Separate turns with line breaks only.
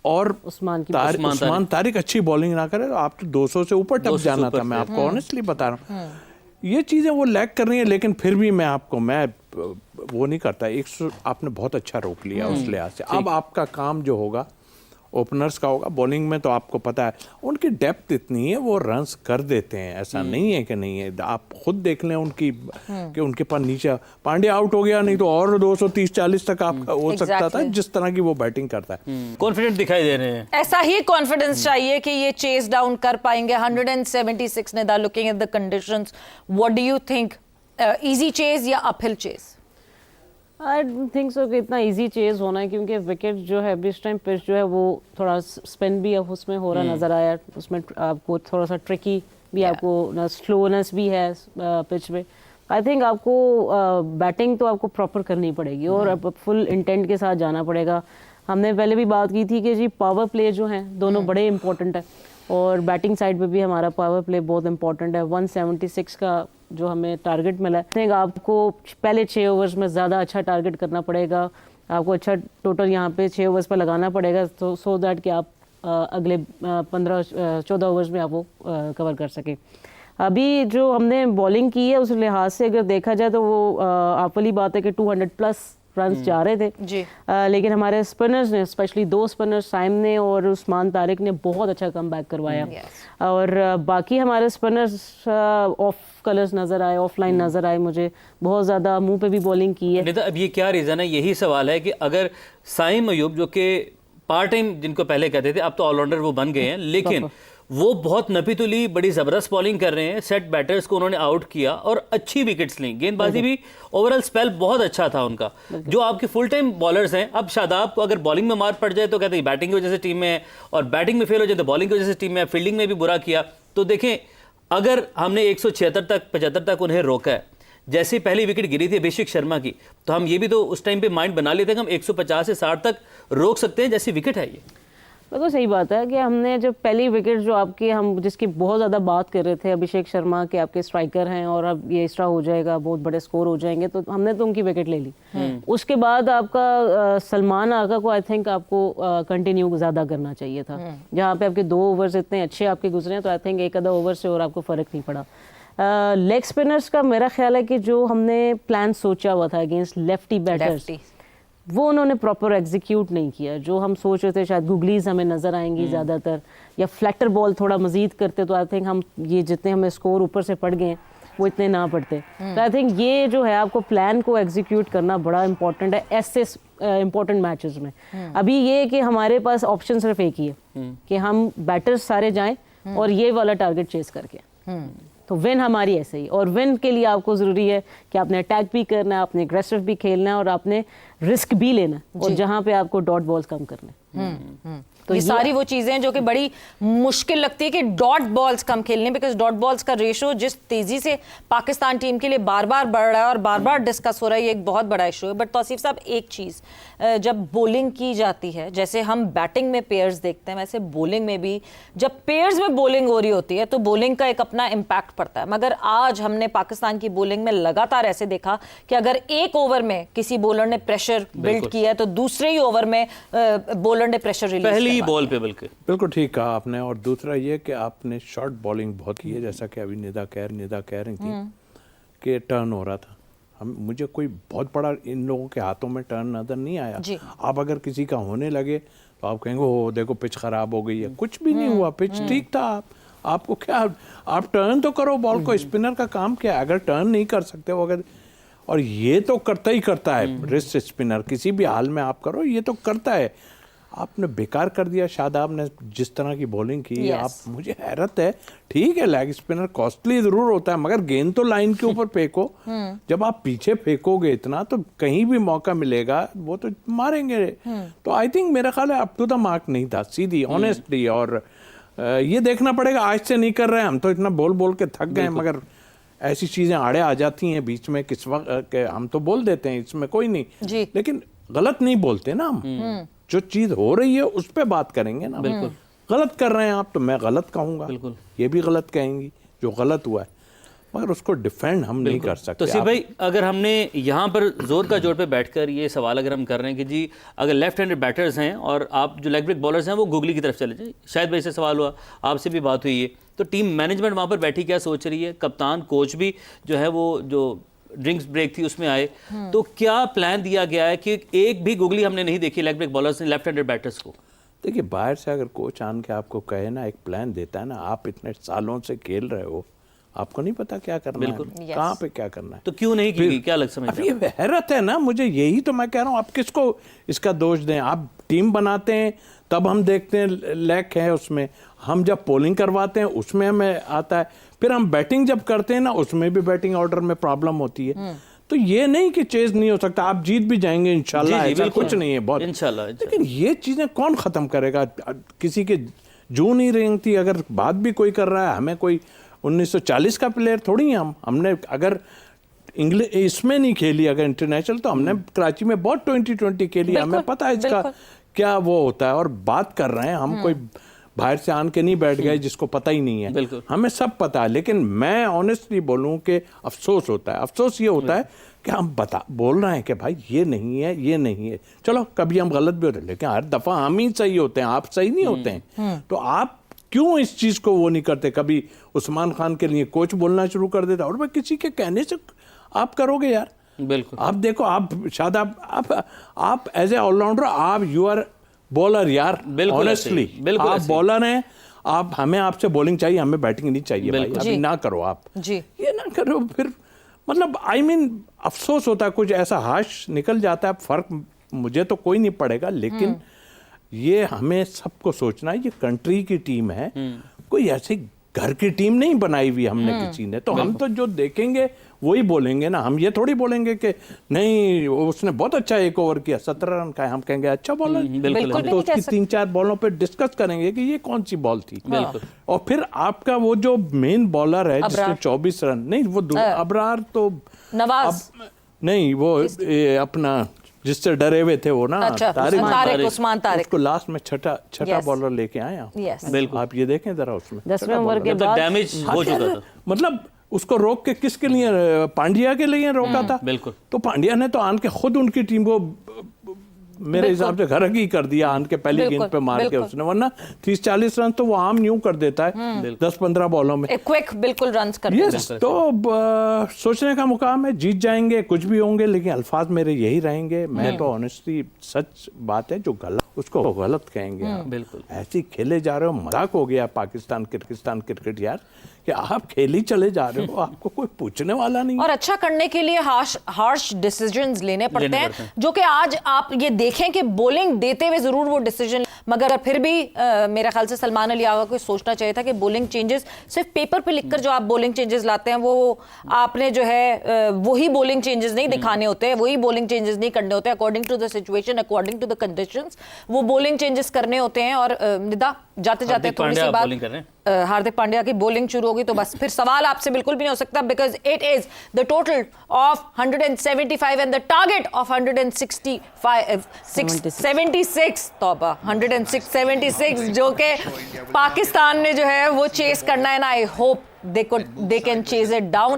और उस्मान तारिक अच्छी बॉलिंग ना करे तो आप तो 200 से ऊपर टप जाना था, मैं आपको ऑनेस्टली बता रहा हूँ। ये चीज़ें वो लैक कर रही हैं, लेकिन फिर भी मैं वो नहीं करता। आपने बहुत अच्छा रोक लिया उस लिहाज से। अब आपका काम जो होगा ओपनर्स का होगा। बॉलिंग में तो आपको पता है उनकी डेप्थ इतनी है, वो रन्स कर देते हैं, ऐसा नहीं है कि नहीं है। आप खुद देख लें कि उनके पास नीचे पांड्या आउट हो गया, नहीं तो और 230-40 तक आपका हो सकता था, जिस तरह की वो बैटिंग करता है।
कॉन्फिडेंट दिखाई दे रहे हैं।
ऐसा ही कॉन्फिडेंस चाहिए कि ये चेस डाउन कर पाएंगे। 176 ने looking at the conditions, what do you think, easy chase या uphill chase?
I don't think so कि इतना इजी चेज होना है, क्योंकि विकेट जो है अभी इस टाइम पिच जो है वो थोड़ा स्पिन भी अब उसमें हो रहा नज़र आया, उसमें आपको थोड़ा सा ट्रिकी भी आपको स्लोनेस भी है पिच में। आई थिंक आपको बैटिंग तो आपको प्रॉपर करनी पड़ेगी और अब फुल इंटेंट के साथ जाना पड़ेगा। हमने पहले भी बात की थी कि जी पावर प्ले जो हैं दोनों बड़े इंपॉर्टेंट है, और बैटिंग साइड पे भी हमारा पावर प्ले बहुत इंपॉर्टेंट है। 176 का जो हमें टारगेट मिला है, आई थिंक आपको पहले 6 ओवर्स में ज़्यादा अच्छा टारगेट करना पड़ेगा। आपको अच्छा टोटल यहाँ पे 6 ओवर्स पर लगाना पड़ेगा, तो सो दैट कि आप अगले 15-14 ओवर्स में आप वो कवर कर सकें। अभी जो हमने बॉलिंग की है उस लिहाज से अगर देखा जाए तो वो आप वाली बात है कि 200+ रन्स जा रहे थे
जी।
लेकिन हमारे स्पिनर्स ने, स्पेशली 2 स्पिनर्स साइम ने और उस्मान तारिक ने बहुत अच्छा कमबैक करवाया। और बाकी हमारे स्पिनर्स ऑफ कलर्स नजर आए, ऑफलाइन नजर आए, मुझे बहुत ज़्यादा मुंह पे भी बॉलिंग की है।
अब ये क्या रीज़न है? यही सवाल है कि अगर साइम अयूब जो कि पार्ट टाइम जिनको पहले कहते थे, अब तो ऑलराउंडर वो बन गए हैं, लेकिन वो बहुत नपीतुली बड़ी ज़बरदस्त बॉलिंग कर रहे हैं। सेट बैटर्स को उन्होंने आउट किया और अच्छी विकेट्स ली, गेंदबाजी भी ओवरऑल स्पेल बहुत अच्छा था उनका। जो आपके फुल टाइम बॉलर्स हैं, अब शादाब को अगर बॉलिंग में मार पड़ जाए तो कहते हैं बैटिंग की वजह से टीम में है, और बैटिंग में फेल हो जाए तो बॉलिंग की वजह से टीम में है। फील्डिंग में भी बुरा किया। तो देखें, अगर हमने 176 तक 75 तक उन्हें रोका है, जैसे पहली विकेट गिरी थी अभिषेक शर्मा की, तो हम ये भी तो उस टाइम पे माइंड बना लेते हैं कि हम 150 से 60 तक रोक सकते हैं, जैसी विकेट है ये।
बिल्कुल सही बात है कि हमने जब पहली विकेट जो आपकी हम जिसकी बहुत ज़्यादा बात कर रहे थे, अभिषेक शर्मा के आपके स्ट्राइकर हैं और अब ये एक्स्ट्रा हो जाएगा, बहुत बड़े स्कोर हो जाएंगे, तो हमने तो उनकी विकेट ले ली। उसके बाद आपका सलमान आगा को आई थिंक आपको कंटिन्यू ज़्यादा करना चाहिए था। जहाँ पे आपके 2 ओवर्स इतने अच्छे आपके गुजरे हैं, तो आई थिंक एक आधा ओवर से और आपको फ़र्क नहीं पड़ा। लेग स्पिनर्स का मेरा ख्याल है कि जो हमने प्लान सोचा हुआ था अगेंस्ट लेफ्टी बैटर्स, वो उन्होंने प्रॉपर एग्जीक्यूट नहीं किया। जो हम सोच रहे थे शायद गुगलीज हमें नज़र आएंगी ज़्यादातर, या फ्लैटर बॉल थोड़ा मजीद करते, तो आई थिंक हम ये जितने हमें स्कोर ऊपर से पड़ गए वो इतने ना पड़ते। तो आई थिंक ये जो है आपको प्लान को एग्जीक्यूट करना बड़ा इंपॉर्टेंट है ऐसे इंपॉर्टेंट मैचेस में। अभी ये कि हमारे पास ऑप्शन सिर्फ एक ही है कि हम बैटर्स सारे जाएं और ये वाला टारगेट चेस करके, तो विन हमारी ऐसे ही। और विन के लिए आपको ज़रूरी है कि आपने अटैक भी करना है, आपने एग्रेसिव भी खेलना है और आपने रिस्क भी लेना है, और जहाँ पे आपको डॉट बॉल्स कम करने हैं।
तो ये सारी वो चीजें जो कि बड़ी मुश्किल लगती है कि डॉट बॉल्स कम खेलने, बिकॉज डॉट बॉल्स का रेशो जिस तेजी से पाकिस्तान टीम के लिए बार बार बढ़ रहा है और बार बार डिस्कस हो रहा है, ये एक बहुत बड़ा इशू है। बट तौसीफ साहब, एक चीज, जब बॉलिंग की जाती है, जैसे हम बैटिंग में पेयर्स देखते हैं, वैसे बॉलिंग में भी जब पेयर्स में बॉलिंग हो रही होती है तो बॉलिंग का एक अपना इम्पैक्ट पड़ता है। मगर आज हमने पाकिस्तान की बॉलिंग में लगातार ऐसे देखा कि अगर एक ओवर में किसी बॉलर ने प्रेशर बिल्ड किया है तो दूसरे ही ओवर में बॉलर ने प्रेशर रिलीज
बॉल पे बिल्कुल
ठीक कहा आपने। और दूसरा ये कि आपने शॉर्ट बॉलिंग बहुत की है, जैसा कि अभी निदा कह रही थी कि टर्न हो रहा था। मुझे कोई बहुत बड़ा इन लोगों के हाथों में टर्न नजर नहीं आया। आप अगर किसी का होने लगे तो आप कहेंगे हो देखो पिच खराब हो गई है, कुछ भी नहीं हुआ, पिच ठीक था। आपको क्या, आप टर्न तो करो बॉल को। स्पिनर का काम क्या है? अगर टर्न नहीं कर सकते हो, अगर, और ये तो करता ही करता है रिस्ट स्पिनर, किसी भी हाल में आप करो, ये तो करता है। आपने बेकार कर दिया शादाब ने जिस तरह की बॉलिंग की। आप, मुझे हैरत है, ठीक है लेग स्पिनर कॉस्टली जरूर होता है, मगर गेंद तो लाइन के ऊपर फेंको। जब आप पीछे फेंकोगे इतना तो कहीं भी मौका मिलेगा वो तो मारेंगे। तो आई थिंक मेरा ख्याल है अप टू द मार्क नहीं था, सीधी ऑनेस्टली। और ये देखना पड़ेगा, आज से नहीं कर रहे हैं हम, तो इतना बोल बोल के थक गए, मगर ऐसी चीजें आड़े आ जाती हैं बीच में, किस वक्त हम तो बोल देते हैं इसमें कोई नहीं, लेकिन गलत नहीं बोलते ना हम। जो चीज हो रही है उस पर बात करेंगे ना। बिल्कुल गलत कर रहे हैं आप तो मैं गलत कहूंगा, बिल्कुल ये भी गलत कहेंगी जो गलत हुआ है। मगर उसको डिफेंड हम नहीं कर सकते।
तो सी भाई, अगर हमने यहाँ पर जोर का जोर पे बैठकर ये सवाल अगर हम कर रहे हैं कि जी अगर लेफ्ट हैंडेड बैटर्स हैं और आप जो लेग ब्रेक बॉलर्स हैं वो गुगली की तरफ चले जाए, शायद भाई से सवाल हुआ, आपसे भी बात हुई है, तो टीम मैनेजमेंट वहाँ पर बैठी क्या सोच रही है? कप्तान कोच भी जो है वो जो ड्रिंक्स ब्रेक थी उसमें आए, तो क्या प्लान दिया गया है कि एक भी गुगली हमने नहीं देखी लेग ब्रेक बॉलर्स ने लेफ्ट हैंडेड बैटर्स को?
देखिए, बाहर से अगर कोच आन के आपको कहे ना, एक प्लान देता है ना, आप इतने सालों से खेल रहे हो, आपको नहीं पता क्या करना है, कहाँ पे क्या करना है,
तो क्यों नहीं की? क्या लग समझ?
अब ये हैरत है ना मुझे, यही तो मैं कह रहा हूँ। आप किसको इसका दोष दें? आप टीम बनाते हैं तब हम देखते हैं लैक है उसमें, हम जब पोलिंग करवाते हैं उसमें हमें आता है, फिर हम बैटिंग जब करते हैं ना उसमें भी बैटिंग ऑर्डर में प्रॉब्लम होती है। तो ये नहीं कि चेज नहीं हो सकता, आप जीत भी जाएंगे इंशाल्लाह, ऐसा कुछ नहीं है बहुत
इंशाल्लाह।
लेकिन ये चीजें कौन खत्म करेगा? किसी के जू नहीं रेंगती। अगर बात भी कोई कर रहा है, हमें कोई 1940 का प्लेयर थोड़ी है हमने अगर इंग्लिश इसमें नहीं खेली, अगर इंटरनेशनल, तो हमने कराची में बहुत 2020 खेली, हमें पता है इसका क्या वो होता है। और बात कर रहे हैं हम, कोई बाहर से आन के नहीं बैठ गए जिसको पता ही नहीं है, हमें सब पता है। लेकिन मैं ऑनेस्टली बोलूं कि अफसोस होता है, अफसोस ये होता है कि हम बोल रहे हैं कि भाई ये नहीं है, ये नहीं है, चलो कभी हम गलत भी होते हैं, लेकिन हर दफा हम ही सही होते हैं, आप सही नहीं होते हैं। तो आप क्यों इस चीज को वो नहीं करते? कभी उस्मान खान के लिए कोच बोलना शुरू कर देता, और मैं किसी के कहने से आप करोगे यार?
बिल्कुल।
आप देखो, आप शायद आप एज ए ऑलराउंडर, आप यू आर बॉलर यार, ऑनेस्टली आप बॉलर हैं, आप हमें आपसे बॉलिंग चाहिए, हमें बैटिंग नहीं चाहिए भाई, अभी ना करो आप
जी,
ये ना करो। फिर मतलब आई मीन अफसोस होता है, कुछ ऐसा हाश निकल जाता है। फर्क मुझे तो कोई नहीं पड़ेगा, लेकिन ये हमें सबको सोचना है, ये कंट्री की टीम है, कोई ऐसी घर की टीम नहीं बनाई हुई हमने किसी ने। तो हम तो जो देखेंगे वही बोलेंगे ना, हम ये थोड़ी बोलेंगे कि नहीं उसने बहुत अच्छा एक ओवर किया 17 रन का है, हम कहेंगे अच्छा बॉलर।
बिल्कुल
तो उसकी 3-4 बॉलों पे डिस्कस करेंगे कि ये कौन सी बॉल थी। और फिर आपका वो जो मेन बॉलर है जिसने 24 रन, नहीं वो अबरार तो
नवाज
नहीं, वो अपना जिससे डरे हुए थे वो ना,
अच्छा, उस्मान तारिक,
उसको लास्ट में छठा बॉलर लेके आया।
बिल्कुल,
आप ये देखें जरा, उसमें
10वें ओवर के बाद
डैमेज हो चुका था।
मतलब उसको रोक के किसके लिए? पांड्या के लिए रोका था।
बिल्कुल।
तो पांड्या ने तो आन के खुद उनकी टीम को मेरे हिसाब से घर ही कर दिया, आन के पहली गेंद पे मार के उसने, वरना 30-40 रन तो वो आम यूं कर देता है 10-15 बॉलों में,
क्विक बिल्कुल रन्स कर
देता है। तो सोचने का मुकाम है, जीत जाएंगे, कुछ भी होंगे, लेकिन अल्फाज मेरे यही रहेंगे। मैं तो ऑनेस्टली सच बात है, जो गलत उसको गलत कहेंगे।
बिल्कुल,
ऐसे खेले जा रहे हो, मजाक हो गया पाकिस्तान क्रिकेट यार, कि आप खेल ही चले जा रहे हो, आपको कोई पूछने वाला नहीं।
और अच्छा करने के लिए हार्श डिसीजंस लेने पड़ते हैं, जो कि आज आप ये देखें कि बॉलिंग देते हुए जरूर वो डिसीजन, मगर फिर भी मेरा ख्याल से सलमान अली आगा को सोचना चाहिए था कि बॉलिंग चेंजेस सिर्फ पेपर पे लिखकर जो आप बॉलिंग चेंजेस लाते हैं, वो आपने जो है वही बॉलिंग चेंजेस नहीं दिखाने होते हैं, वही बॉलिंग चेंजेस नहीं करने होते, according to the situation, according to the conditions वो बॉलिंग चेंजेस करने होते हैं। और निदा जाते जाते थोड़ी सी बात, हार्दिक पांड्या की बॉलिंग शुरू होगी तो बस फिर सवाल आपसे बिल्कुल भी नहीं हो सकता, because it is the total of 175 and the target of 176 तौबा 176 जो कि पाकिस्तान ने जो है वो चेस करना है, and I hope they can chase it down।